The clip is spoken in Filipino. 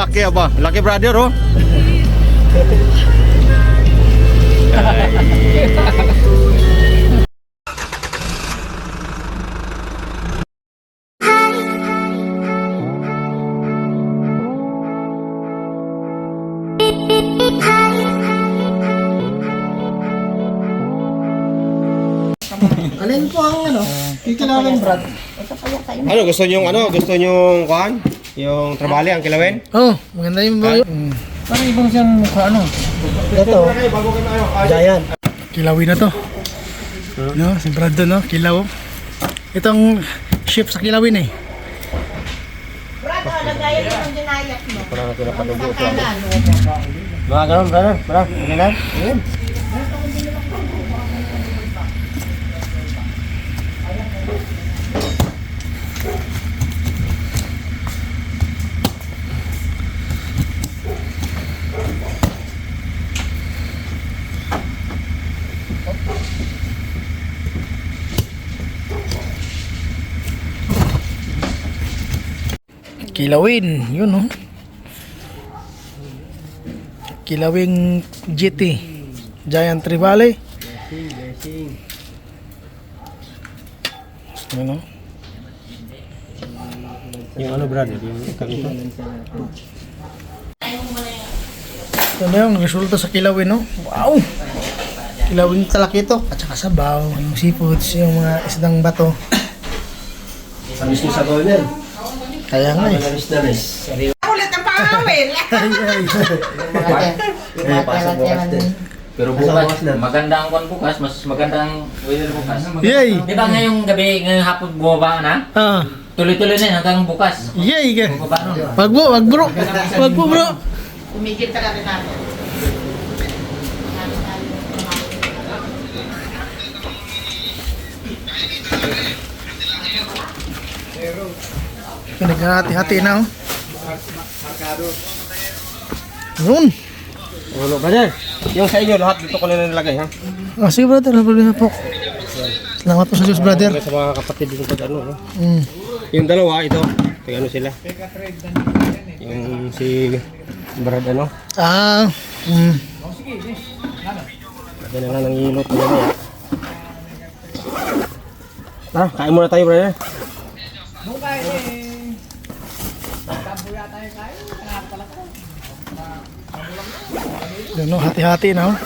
laki apa? Laki brother oh. Alin po ang ano? Kikilawin, Brad. Ano gusto niyo Gusto niyo kuan? Yung trabali ang kilawin? Oh, maganda yung bayo. Parang ibang siyang mukha ano. Ito, Giant. Kilawin na to. No, si Brad doon, no? Kilaw. Itong ship sa kilawin eh. Brad, lagayan mo ng dinayak mo. Para natin napadugo ito. Kanan. Mga ganun, brother. Ganun. Ayun. Kilawin, yun no. Kilawing GT. Giant Trevally. Ano? Yung ano, brother? Yung kakito. Ito na yung resulta sa kilawin, no? Wow! Kilawin talaki ito. At saka sabaw, yung seafoods, yung mga isdang bato. Samis niyo sa gawin yan. Kaya nga eh. Ulit ang pangawin. Pero bukas, maganda ang kwan bukas, mas maganda ang weather bukas. Yay! Di ba ngayong gabi, ngayong hapon bumaba na? Ah, Tuloy-tuloy na yun hanggang bukas. yay ka! Bumaba nun. Wag bro! Wag po bro! Tumigil ka natin natin. Pinaghati-hati na oh. Yun! Ano, brother? Yung sa inyo, lahat dito ko na nilagay, ha? Ah, sige brother, wala problema po. Salamat po sa Diyos brother. Sa mga kapatid dito pag ano, no? Mm. Yung dalawa, ito. Pag ano sila? Yung si Brad, ano? Ah, Lagyan na lang ng ilot na yan. Tara, kain muna tayo, brother. yun no, hati-hati na oh.